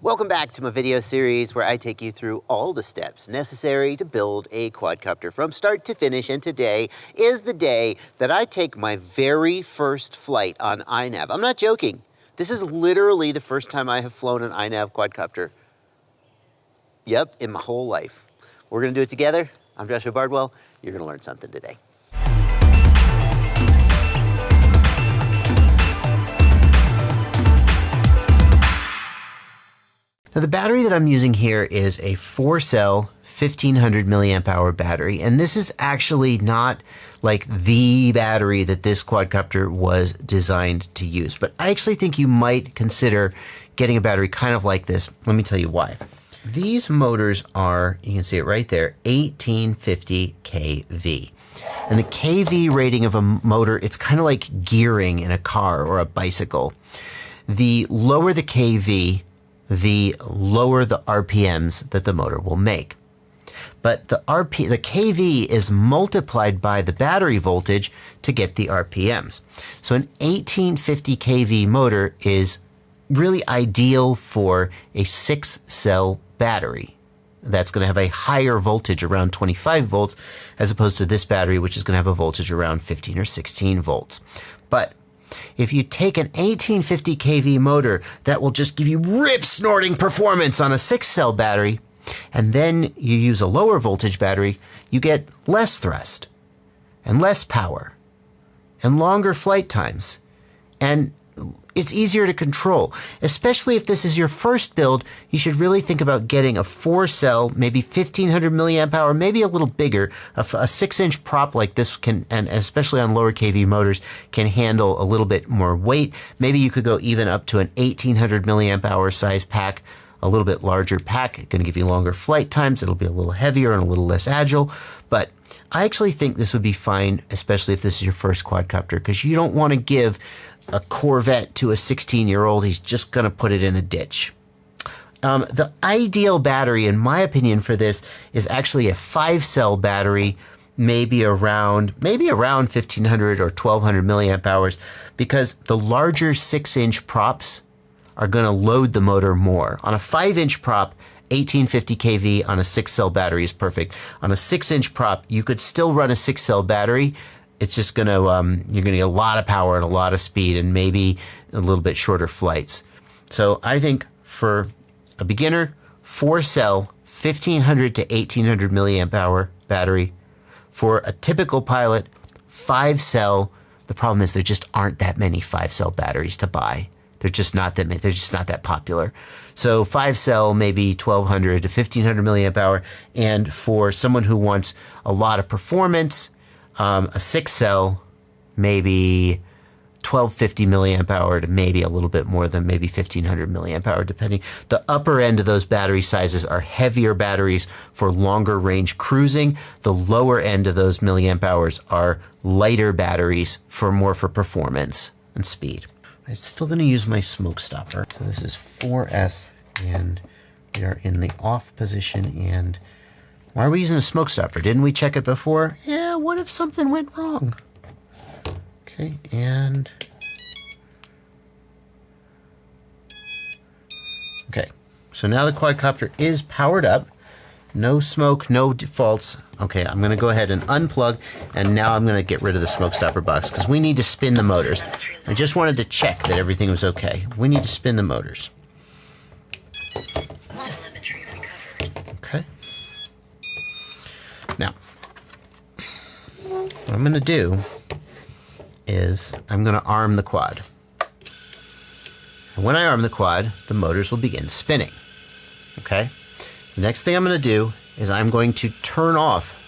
Welcome back to my video series where I take you through all the steps necessary to build a quadcopter from start to finish, and today is the day that I take my very first flight on iNav. I'm not joking. This is literally the first time I have flown an iNav quadcopter. Yep, in my whole life. We're gonna do it together. I'm Joshua Bardwell. You're gonna learn something today. Now the battery that I'm using here is a 4-cell 1500 milliamp hour battery, and this is actually not like the battery that this quadcopter was designed to use, but I actually think you might consider getting a battery kind of like this. Let me tell you why. These motors are, you can see it right there, 1850 kV. And the kV rating of a motor, it's kind of like gearing in a car or a bicycle. The lower the kV, the lower the RPMs that the motor will make. But the kV is multiplied by the battery voltage to get the RPMs. So an 1850 kV motor is really ideal for a 6-cell battery. That's going to have a higher voltage, around 25 volts, as opposed to this battery, which is going to have a voltage around 15 or 16 volts. But if you take an 1850 kV motor that will just give you rip-snorting performance on a 6-cell battery, and then you use a lower voltage battery, you get less thrust and less power and longer flight times. And it's easier to control. Especially if this is your first build, you should really think about getting a 4-cell, maybe 1500 milliamp hour, maybe a little bigger. A 6-inch prop like this can, and especially on lower kV motors, can handle a little bit more weight. Maybe you could go even up to an 1800 milliamp hour size pack, a little bit larger pack. It's going to give you longer flight times. It'll be a little heavier and a little less agile. But I actually think this would be fine, especially if this is your first quadcopter, because you don't want to give a Corvette to a 16-year-old. He's just going to put it in a ditch. The ideal battery, in my opinion, for this is actually a 5-cell battery, maybe around 1500 or 1200 milliamp hours, because the larger 6-inch props are going to load the motor more. On a 5-inch prop, 1850 kV on a 6-cell battery is perfect. On a 6-inch prop, you could still run a 6-cell battery. It's just going to, you're going to get a lot of power and a lot of speed and maybe a little bit shorter flights. So I think for a beginner, 4-cell, 1500 to 1800 milliamp hour battery. For a typical pilot, 5-cell. The problem is there just aren't that many 5-cell batteries to buy. They're just not that many. They're just not that popular. So 5-cell, maybe 1200 to 1500 milliamp hour. And for someone who wants a lot of performance, a 6-cell, maybe 1250 milliamp hour to maybe a little bit more than maybe 1500 milliamp hour, depending. The upper end of those battery sizes are heavier batteries for longer range cruising. The lower end of those milliamp hours are lighter batteries for performance and speed. I'm still going to use my smoke stopper. So this is 4S, and we are in the off position. And why are we using a smoke stopper? Didn't we check it before? Yeah, what if something went wrong? Okay, and okay, so now the quadcopter is powered up. No smoke, no defaults. Okay, I'm going to go ahead and unplug, and now I'm going to get rid of the smoke stopper box because we need to spin the motors. I just wanted to check that everything was okay. We need to spin the motors. Okay. Now, what I'm going to do is I'm going to arm the quad. And when I arm the quad, the motors will begin spinning. Okay? The next thing I'm going to do is I'm going to turn off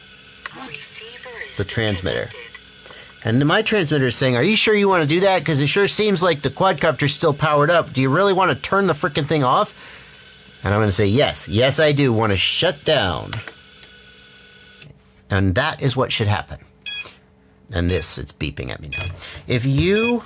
the transmitter. And my transmitter is saying, are you sure you want to do that? Because it sure seems like the quadcopter's still powered up. Do you really want to turn the frickin' thing off? And I'm going to say, yes. Yes, I do want to shut down. And that is what should happen. And this, it's beeping at me now.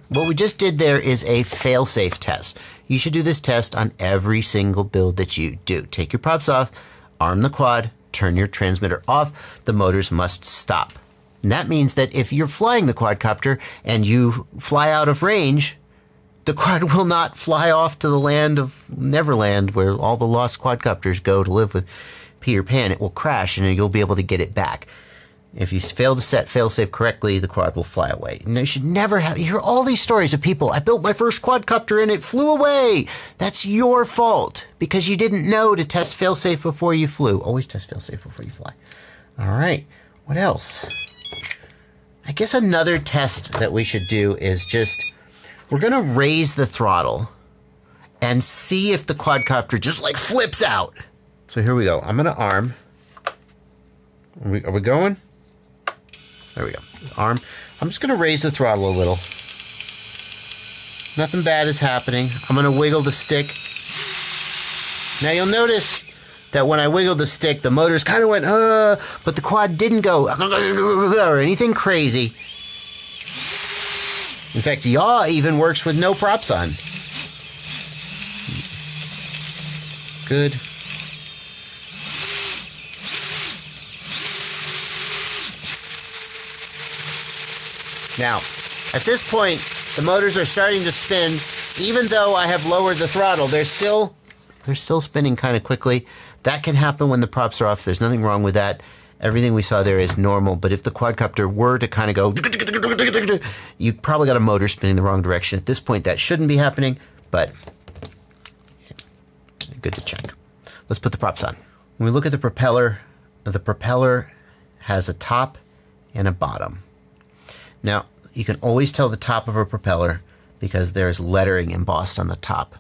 What we just did there is a fail-safe test. You should do this test on every single build that you do. Take your props off, arm the quad, turn your transmitter off, the motors must stop. And that means that if you're flying the quadcopter and you fly out of range, the quad will not fly off to the land of Neverland where all the lost quadcopters go to live with Peter Pan. It will crash and you'll be able to get it back. If you fail to set failsafe correctly, the quad will fly away. And you should never have, you hear all these stories of people, I built my first quadcopter and it flew away. That's your fault because you didn't know to test failsafe before you flew. Always test failsafe before you fly. All right, what else? I guess another test that we should do is just, we're gonna raise the throttle and see if the quadcopter just like flips out. So here we go. I'm gonna arm. Are we going? There we go. Arm. I'm just going to raise the throttle a little. Nothing bad is happening. I'm going to wiggle the stick. Now you'll notice that when I wiggled the stick, the motors kind of went, but the quad didn't go, or anything crazy. In fact, yaw even works with no props on. Good. Now, at this point, the motors are starting to spin. Even though I have lowered the throttle, they're still spinning kind of quickly. That can happen when the props are off. There's nothing wrong with that. Everything we saw there is normal. But if the quadcopter were to kind of go, you probably got a motor spinning the wrong direction. At this point, that shouldn't be happening, but good to check. Let's put the props on. When we look at the propeller has a top and a bottom. Now, you can always tell the top of a propeller because there's lettering embossed on the top.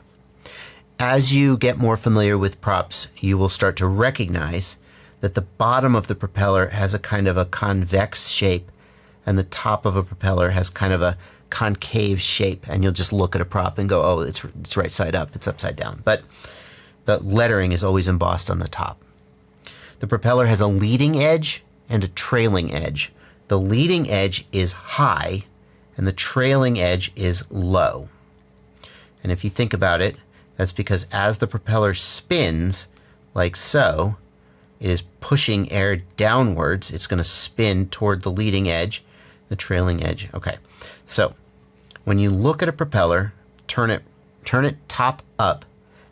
As you get more familiar with props, you will start to recognize that the bottom of the propeller has a kind of a convex shape and the top of a propeller has kind of a concave shape. And you'll just look at a prop and go, oh, it's right side up, it's upside down. But the lettering is always embossed on the top. The propeller has a leading edge and a trailing edge. The leading edge is high and the trailing edge is low. And if you think about it, that's because as the propeller spins, like so, it is pushing air downwards. It's going to spin toward the leading edge, the trailing edge. Okay, so when you look at a propeller, turn it top up,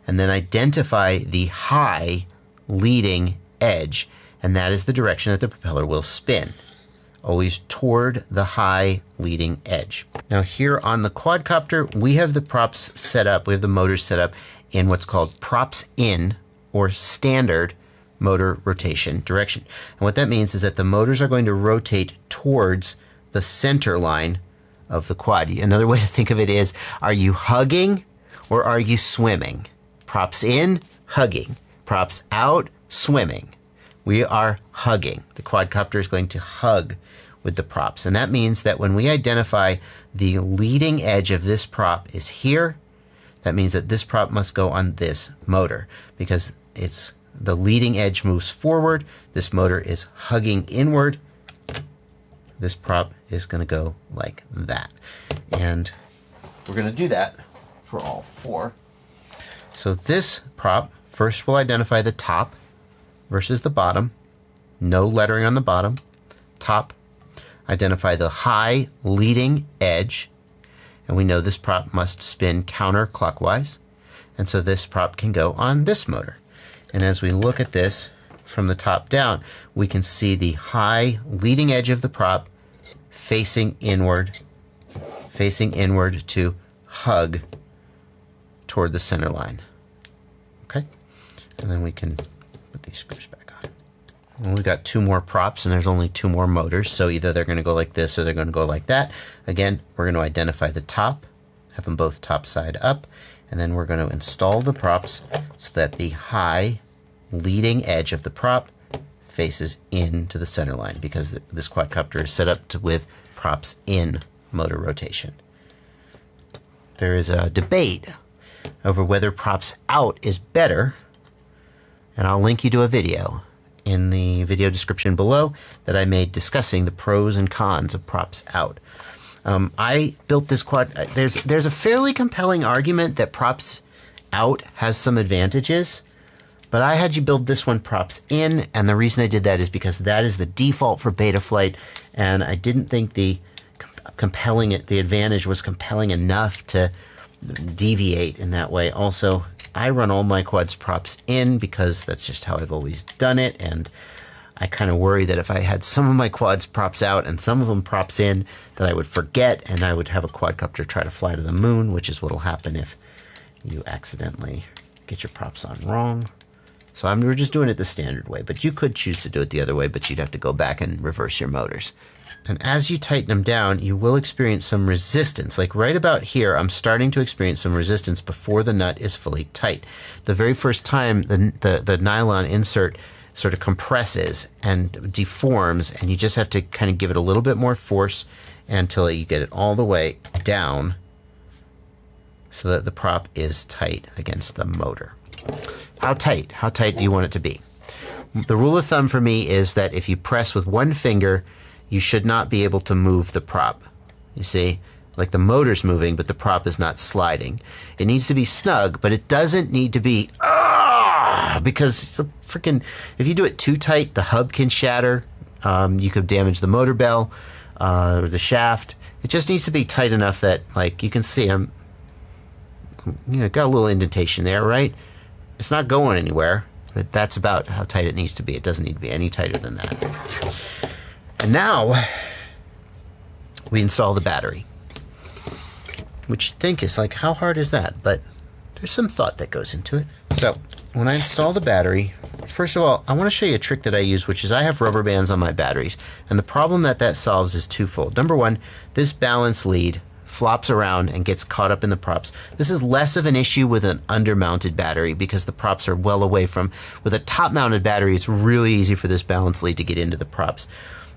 and then identify the high leading edge, and that is the direction that the propeller will spin. Always toward the high leading edge. Now here on the quadcopter, we have the props set up, we have the motors set up in what's called props in, or standard motor rotation direction. And what that means is that the motors are going to rotate towards the center line of the quad. Another way to think of it is, are you hugging or are you swimming? Props in, hugging. Props out, swimming. We are hugging. The quadcopter is going to hug with the props. And that means that when we identify the leading edge of this prop is here, that means that this prop must go on this motor because it's the leading edge moves forward. This motor is hugging inward. This prop is going to go like that. And we're going to do that for all four. So this prop, first we'll identify the top versus the bottom. No lettering on the bottom. Top. Identify the high leading edge. And we know this prop must spin counterclockwise. And so this prop can go on this motor. And as we look at this from the top down, we can see the high leading edge of the prop facing inward to hug toward the center line. Okay? And then we can put these screws back on. And we've got two more props and there's only two more motors. So either they're going to go like this or they're going to go like that. Again, we're going to identify the top, have them both top side up, and then we're going to install the props so that the high leading edge of the prop faces into the center line because this quadcopter is set up with props in motor rotation. There is a debate over whether props out is better, and I'll link you to a video in the video description below that I made discussing the pros and cons of props out. I built this quad. There's a fairly compelling argument that props out has some advantages, but I had you build this one props in, and the reason I did that is because that is the default for Betaflight, and I didn't think the advantage was compelling enough to deviate in that way. Also, I run all my quads props in because that's just how I've always done it, and I kind of worry that if I had some of my quads props out and some of them props in, that I would forget and I would have a quadcopter try to fly to the moon, which is what will happen if you accidentally get your props on wrong. So we're just doing it the standard way, but you could choose to do it the other way, but you'd have to go back and reverse your motors. And as you tighten them down, you will experience some resistance. Like right about here, I'm starting to experience some resistance before the nut is fully tight. The very first time the nylon insert sort of compresses and deforms, and you just have to kind of give it a little bit more force until you get it all the way down so that the prop is tight against the motor. How tight? How tight do you want it to be? The rule of thumb for me is that if you press with one finger, you should not be able to move the prop. You see? Like the motor's moving, but the prop is not sliding. It needs to be snug, but it doesn't need to be because it's a freaking, if you do it too tight, the hub can shatter. You could damage the motor bell or the shaft. It just needs to be tight enough that, like, you can see I'm, got a little indentation there, right? It's not going anywhere, but that's about how tight it needs to be. It doesn't need to be any tighter than that. And now we install the battery, which you think is like, how hard is that? But there's some thought that goes into it. So when I install the battery, first of all, I want to show you a trick that I use, which is I have rubber bands on my batteries. And the problem that solves is twofold. Number one, this balance lead flops around and gets caught up in the props. This is less of an issue with an undermounted battery because the props are well away from. With a top-mounted battery, it's really easy for this balance lead to get into the props.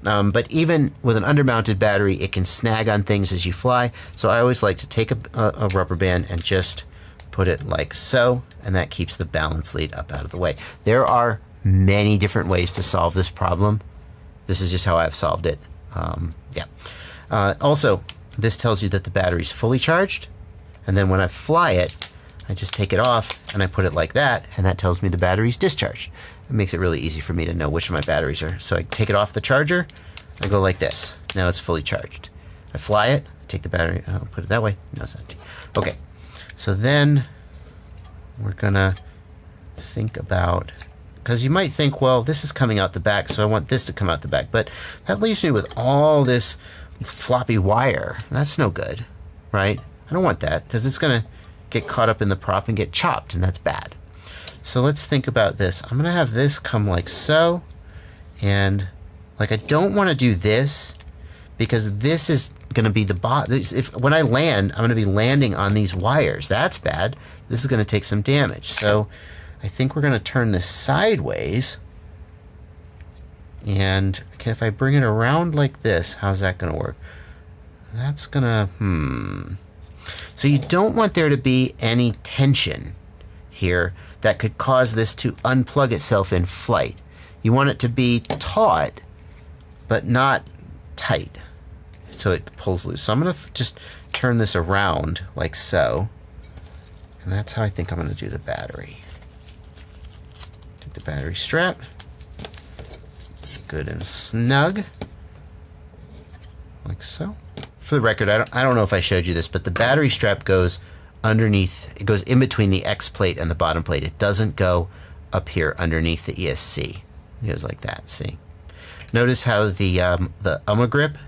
But even with an undermounted battery, it can snag on things as you fly. So I always like to take a rubber band and just put it like so, and that keeps the balance lead up out of the way. There are many different ways to solve this problem. This is just how I've solved it. Also, this tells you that the battery's fully charged, and then when I fly it, I just take it off and I put it like that, and that tells me the battery's discharged. It makes it really easy for me to know which of my batteries are. So I take it off the charger, I go like this. Now it's fully charged. I fly it, take the battery, I'll put it that way. No, it's empty. Okay. So then we're gonna think about, because you might think, well, this is coming out the back, so I want this to come out the back, but that leaves me with all this floppy wire. That's no good, right? I don't want that, because it's gonna get caught up in the prop and get chopped, and that's bad. So let's think about this. I'm gonna have this come like so, and like I don't want to do this because this is going to be the if when I land, I'm going to be landing on these wires. That's bad. This is going to take some damage. So I think we're going to turn this sideways. And if I bring it around like this, how's that going to work? That's going to, So you don't want there to be any tension here that could cause this to unplug itself in flight. You want it to be taut, but not tight, so it pulls loose. So I'm going to just turn this around like so, and that's how I think I'm going to do the battery. Take the battery strap, good and snug, like so. For the record, I don't know if I showed you this, but the battery strap goes underneath, it goes in between the X plate and the bottom plate. It doesn't go up here underneath the ESC. It goes like that, see? Notice how the grip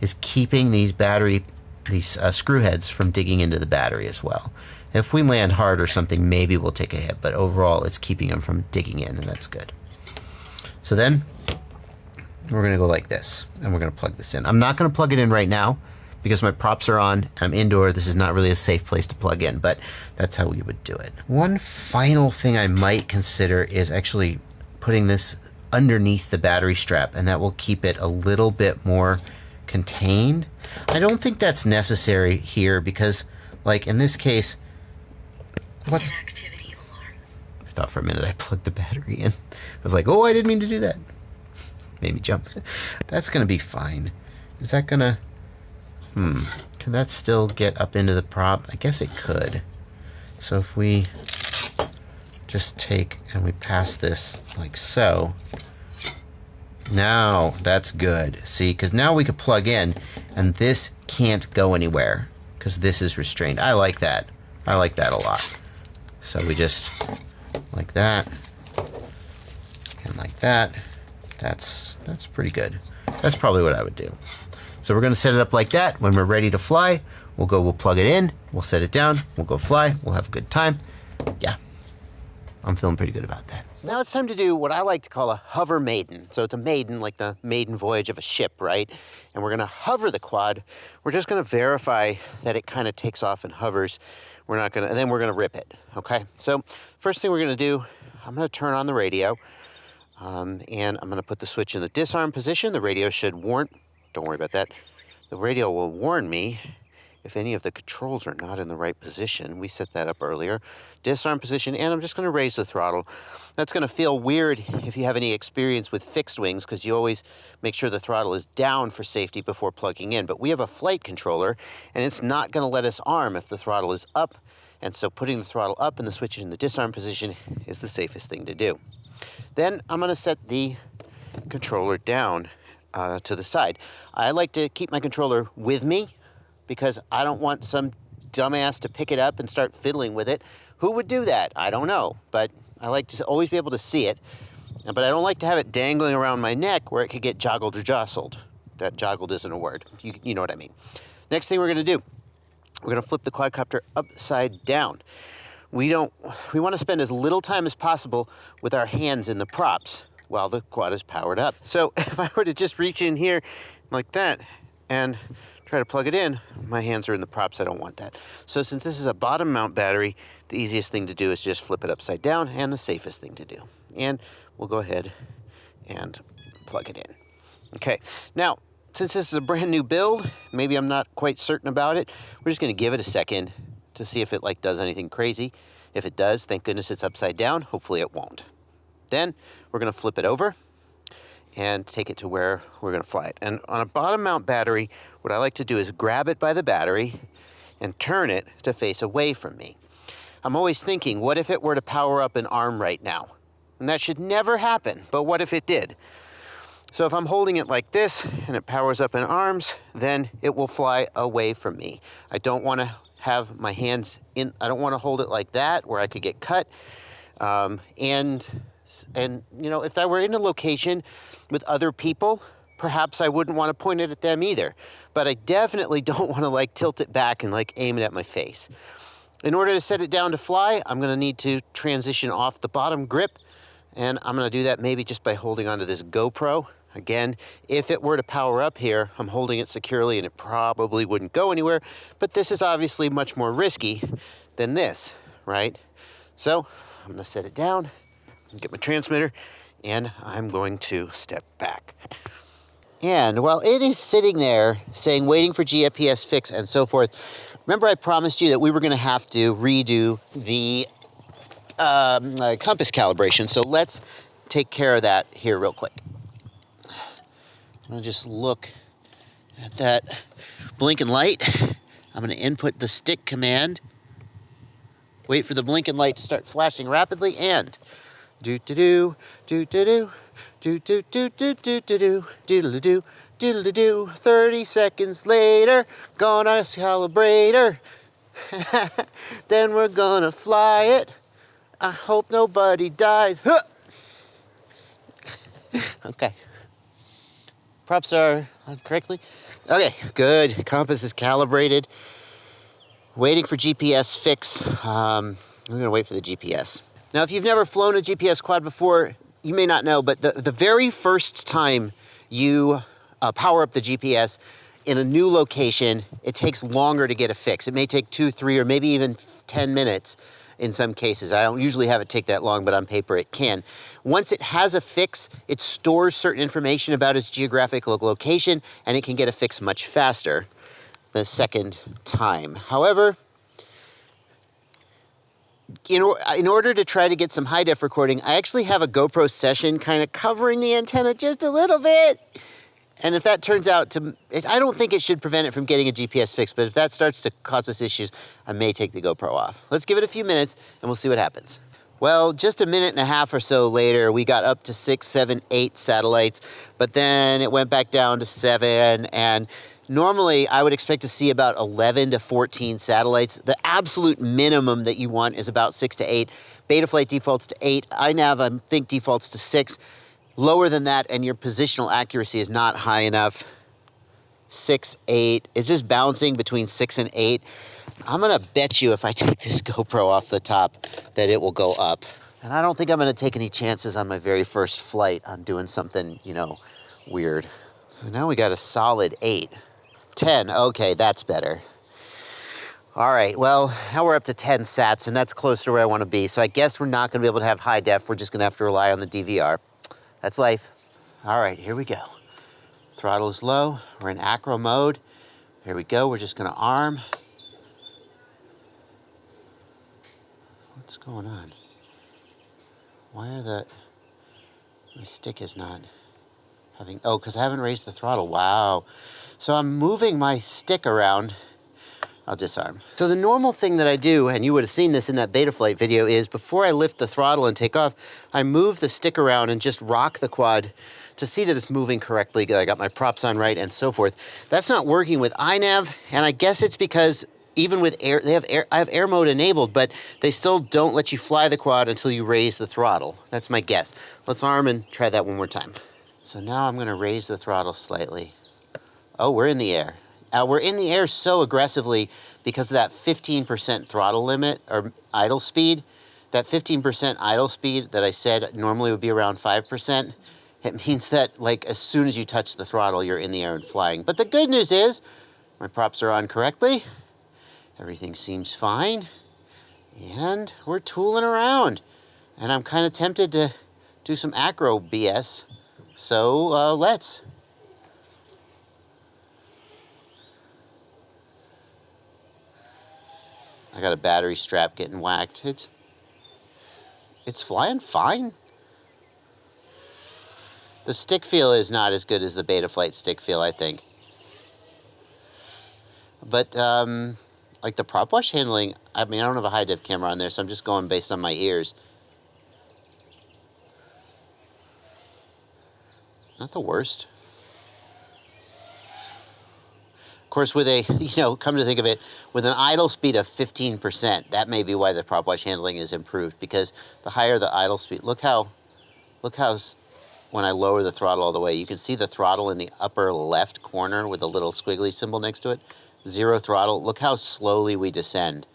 is keeping these screw heads from digging into the battery as well. If we land hard or something, maybe we'll take a hit, but overall it's keeping them from digging in, and that's good. So then we're going to go like this, and we're going to plug this in. I'm not going to plug it in right now because my props are on, I'm indoor. This is not really a safe place to plug in, but that's how we would do it. One final thing I might consider is actually putting this underneath the battery strap, and that will keep it a little bit more contained. I don't think that's necessary here because, like in this case, what's activity alarm? I thought for a minute I plugged the battery in. I was like, oh, I didn't mean to do that. Made me jump. That's gonna be fine. Is that gonna can that still get up into the prop? I guess it could. So if we just take and we pass this like so, now that's good. See, because now we could plug in and this can't go anywhere. because this is restrained. I like that. I like that a lot. So we just like that and like that. That's pretty good. That's probably what I would do. So we're going to set it up like that. When we're ready to fly, we'll plug it in, we'll set it down, we'll go fly, we'll have a good time. Yeah, I'm feeling pretty good about that. So now it's time to do what I like to call a hover maiden. So it's a maiden, like the maiden voyage of a ship, right? And we're going to hover the quad. We're just going to verify that it kind of takes off and hovers. We're not going to, and then we're going to rip it, okay? So first thing we're going to do, I'm going to turn on the radio, and I'm going to put the switch in the disarm position. The radio should warn, don't worry about that. The radio will warn me if any of the controls are not in the right position. We set that up earlier. Disarm position, and I'm just going to raise the throttle. That's going to feel weird if you have any experience with fixed wings, because you always make sure the throttle is down for safety before plugging in. But we have a flight controller, and it's not going to let us arm if the throttle is up. And so putting the throttle up and the switch in the disarm position is the safest thing to do. Then I'm going to set the controller down to the side. I like to keep my controller with me, because I don't want some dumbass to pick it up and start fiddling with it. Who would do that? I don't know, but I like to always be able to see it. But I don't like to have it dangling around my neck where it could get joggled or jostled. That joggled isn't a word. You know what I mean. Next thing we're going to do, we're going to flip the quadcopter upside down. We want to spend as little time as possible with our hands in the props while the quad is powered up. So if I were to just reach in here like that and try to plug it in, my hands are in the props. I don't want that. So since this is a bottom mount battery, the easiest thing to do is just flip it upside down, and the safest thing to do. And we'll go ahead and plug it in. Okay, now, since this is a brand new build, maybe I'm not quite certain about it, we're just gonna give it a second to see if it does anything crazy. If it does, thank goodness it's upside down. Hopefully it won't. Then we're gonna flip it over and take it to where we're going to fly it. And on a bottom mount battery, what I like to do is grab it by the battery and turn it to face away from me. I'm always thinking, what if it were to power up an arm right now? And that should never happen, but what if it did? So if I'm holding it like this and it powers up in arms, then it will fly away from me. I don't want to have my hands in, I don't want to hold it like that where I could get cut. And you know, if I were in a location with other people, perhaps I wouldn't want to point it at them either. But I definitely don't want to tilt it back and aim it at my face. In order to set it down to fly, I'm going to need to transition off the bottom grip. And I'm going to do that maybe just by holding onto this GoPro. Again, if it were to power up here, I'm holding it securely and it probably wouldn't go anywhere. But this is obviously much more risky than this, right? So I'm going to set it down, get my transmitter, and I'm going to step back. And while it is sitting there saying waiting for GPS fix and so forth, remember I promised you that we were going to have to redo the compass calibration. So let's take care of that here real quick. I'm going to just look at that blinking light. I'm going to input the stick command. Wait for the blinking light to start flashing rapidly, and do-do-do, do-do-do, do-do-do-do-do-do-do, doodle-do, doodle-do, 30 seconds later, gonna calibrate her. Then we're gonna fly it. I hope nobody dies. Huh! Okay. Props are on correctly. Okay, good. Compass is calibrated. Waiting for GPS fix. We're gonna wait for the GPS. Now, if you've never flown a GPS quad before, you may not know, but the very first time you power up the GPS in a new location, it takes longer to get a fix. It may take 2, 3, or maybe even 10 minutes in some cases. I don't usually have it take that long, but on paper it can. Once it has a fix, it stores certain information about its geographical location, and it can get a fix much faster the second time. However, in order to try to get some high-def recording, I actually have a GoPro session kind of covering the antenna just a little bit. And if that turns out to, I don't think it should prevent it from getting a GPS fix, but if that starts to cause us issues, I may take the GoPro off. Let's give it a few minutes and we'll see what happens. Well, just a minute and a half or so later, we got up to 6, 7, 8 satellites, but then it went back down to 7, and Normally, I would expect to see about 11 to 14 satellites. The absolute minimum that you want is about 6 to 8. Betaflight defaults to 8. iNav, I think, defaults to 6. Lower than that, and your positional accuracy is not high enough. 6, 8. It's just bouncing between 6 and 8. I'm going to bet you if I take this GoPro off the top that it will go up. And I don't think I'm going to take any chances on my very first flight on doing something, you know, weird. So now we got a solid 8. 10. Okay, that's better. All right, well, now we're up to 10 sats, and that's close to where I want to be. So I guess we're not going to be able to have high def. We're just going to have to rely on the DVR. That's life. All right, here we go. Throttle is low. We're in acro mode. Here we go. We're just going to arm. What's going on? Why are my stick is not having, oh, because I haven't raised the throttle. Wow. So I'm moving my stick around. I'll disarm. So the normal thing that I do, and you would have seen this in that Betaflight video, is before I lift the throttle and take off, I move the stick around and just rock the quad to see that it's moving correctly, that I got my props on right and so forth. That's not working with iNav, and I guess it's because even with air, I have air mode enabled, but they still don't let you fly the quad until you raise the throttle. That's my guess. Let's arm and try that one more time. So now I'm gonna raise the throttle slightly. Oh, we're in the air. We're in the air so aggressively because of that 15% throttle limit or idle speed. That 15% idle speed that I said normally would be around 5%. It means that, like, as soon as you touch the throttle, you're in the air and flying. But the good news is my props are on correctly. Everything seems fine. And we're tooling around. And I'm kind of tempted to do some acro BS. So let's. I got a battery strap getting whacked. It's flying fine. The stick feel is not as good as the Betaflight stick feel, I think. But like the prop wash handling, I mean, I don't have a high def camera on there, so I'm just going based on my ears. Not the worst. Of course, with a, you know, come to think of it, with an idle speed of 15%, that may be why the prop wash handling is improved, because the higher the idle speed, look how, when I lower the throttle all the way, you can see the throttle in the upper left corner with a little squiggly symbol next to it. 0 throttle. Look how slowly we descend.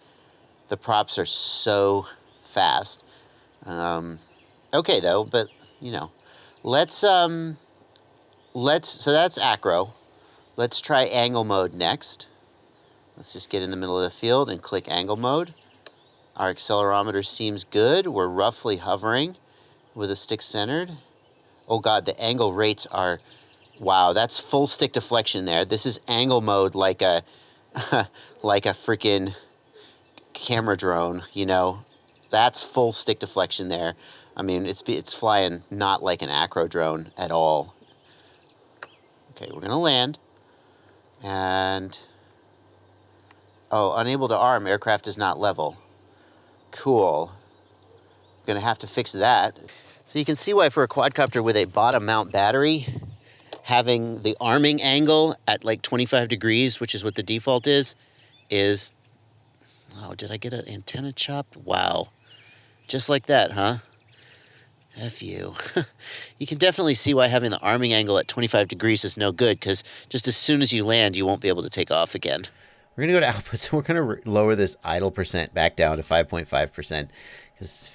The props are so fast. Okay, though, but, you know, so that's acro. Let's try angle mode next. Let's just get in the middle of the field and click angle mode. Our accelerometer seems good. We're roughly hovering with the stick centered. Oh God, the angle rates are, wow, that's full stick deflection there. This is angle mode like a, like a freaking camera drone, you know. That's full stick deflection there. I mean, it's flying not like an acro drone at all. Okay, we're gonna land. And, oh, unable to arm, aircraft is not level. Cool. Gonna have to fix that. So you can see why for a quadcopter with a bottom mount battery, having the arming angle at like 25 degrees, which is what the default is, oh, did I get an antenna chopped? Wow. Just like that, huh? F you. You can definitely see why having the arming angle at 25 degrees is no good, because just as soon as you land, you won't be able to take off again. We're going to go to output, so we're going to lower this idle percent back down to 5.5%, because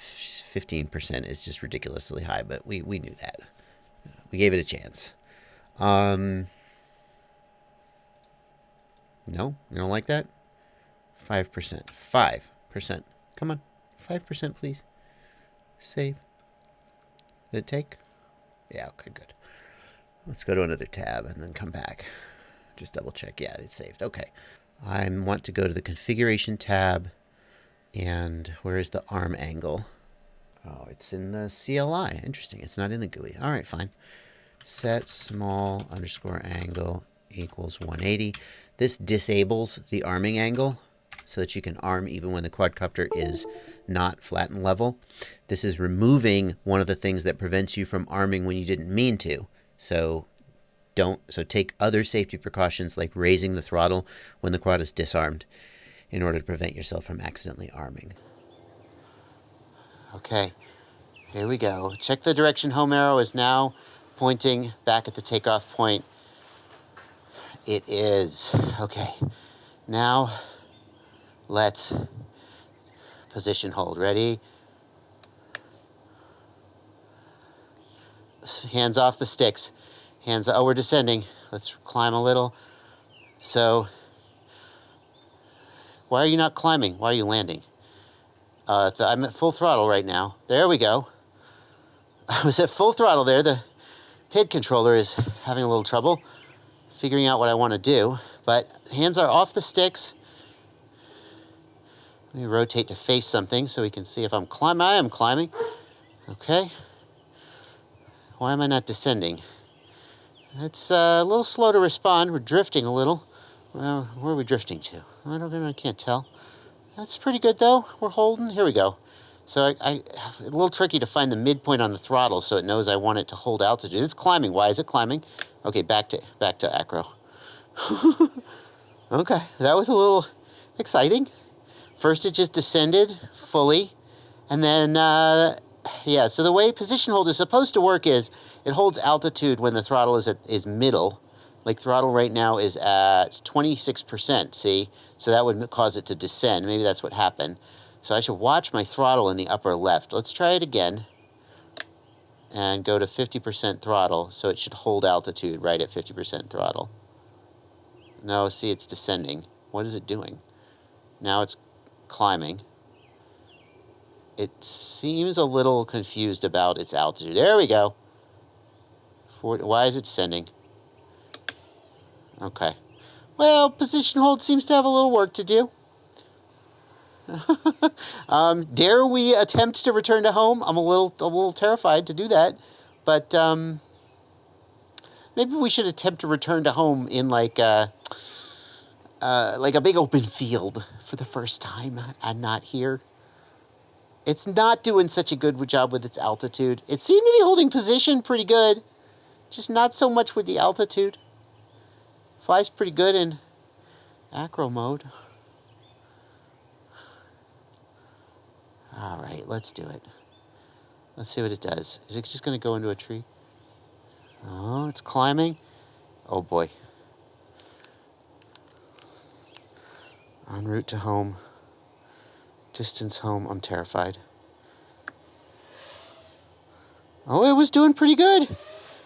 15% is just ridiculously high, but we knew that. We gave it a chance. No? You don't like that? 5%. 5%. Come on. 5%, please. Save. Did it take? Yeah, okay, good. Let's go to another tab and then come back. Just double check. Yeah, it's saved. Okay. I want to go to the configuration tab. And where is the arm angle? Oh, it's in the CLI. Interesting. It's not in the GUI. All right, fine. Set small underscore angle equals 180. This disables the arming angle so that you can arm even when the quadcopter is not flat and level. This is removing one of the things that prevents you from arming when you didn't mean to. So So take other safety precautions like raising the throttle when the quad is disarmed in order to prevent yourself from accidentally arming. Okay, here we go. Check the direction. Home arrow is now pointing back at the takeoff point. It is. Okay, now let's position hold. Ready? Hands off the sticks. Oh, we're descending. Let's climb a little. So, why are you not climbing? Why are you landing? I'm at full throttle right now. There we go. I was at full throttle there. The PID controller is having a little trouble figuring out what I want to do. But hands are off the sticks. Let me rotate to face something so we can see if I'm climbing. I am climbing. Okay. Why am I not descending? It's a little slow to respond. We're drifting a little. Well, where are we drifting to? I can't tell. That's pretty good though. We're holding. Here we go. So a little tricky to find the midpoint on the throttle so it knows I want it to hold altitude. It's climbing. Why is it climbing? Okay, back to acro. Okay, that was a little exciting. First it just descended fully, and then yeah, so the way position hold is supposed to work is it holds altitude when the throttle is middle. Like throttle right now is at 26%, see? So that would cause it to descend. Maybe that's what happened. So I should watch my throttle in the upper left. Let's try it again and go to 50% throttle, so it should hold altitude right at 50% throttle. No, see, it's descending. What is it doing? Now it's climbing. It seems a little confused about its altitude. There we go. Why is it descending? Okay. Well, position hold seems to have a little work to do. Dare we attempt to return to home? I'm a little terrified to do that, but maybe we should attempt to return to home in like a big open field for the first time and not here. It's not doing such a good job with its altitude. It seemed to be holding position pretty good, just not so much with the altitude. Flies pretty good in acro mode. All right, let's do it. Let's see what it does. Is it just going to go into a tree? Oh, it's climbing. Oh, boy. En route to home. Distance home. I'm terrified. Oh, it was doing pretty good.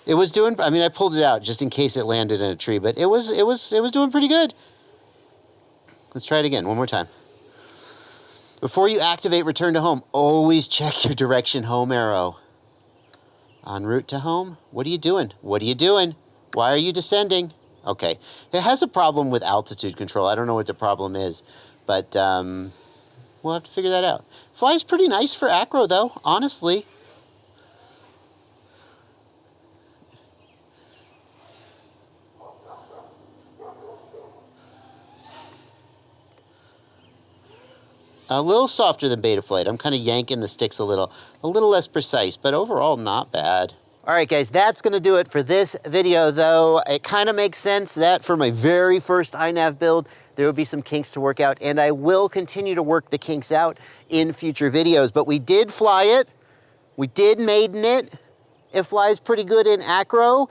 It was doing, I mean, I pulled it out just in case it landed in a tree, but it was doing pretty good. Let's try it again, one more time. Before you activate return to home, always check your direction home arrow. En route to home, what are you doing? What are you doing? Why are you descending? Okay, it has a problem with altitude control. I don't know what the problem is, but we'll have to figure that out. Flies pretty nice for acro though, honestly. A little softer than Betaflight. I'm kind of yanking the sticks a little less precise, but overall not bad. All right, guys, that's going to do it for this video, though. It kind of makes sense that for my very first iNav build, there will be some kinks to work out, and I will continue to work the kinks out in future videos. But we did fly it. We did maiden it. It flies pretty good in acro.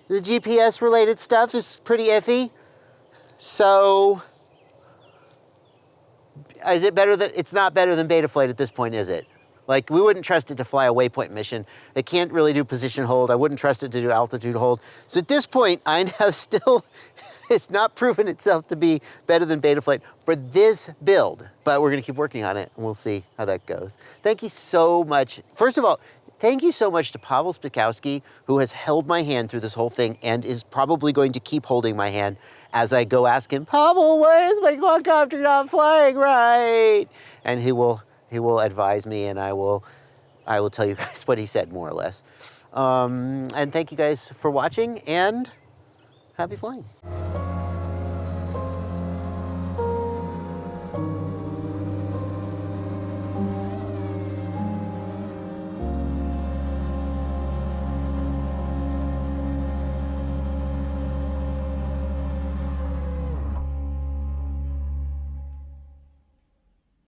The GPS-related stuff is pretty iffy. So is it better than, it's not better than Betaflight at this point, is it? Like, we wouldn't trust it to fly a waypoint mission. It can't really do position hold. I wouldn't trust it to do altitude hold. So at this point, iNav still has not proven itself to be better than Betaflight for this build, but we're gonna keep working on it and we'll see how that goes. Thank you so much. First of all, thank you so much to Pavel Spikowski, who has held my hand through this whole thing and is probably going to keep holding my hand as I go ask him, Pavel, why is my quadcopter not flying right? And he will advise me, and I will tell you guys what he said, more or less. And thank you guys for watching, and happy flying.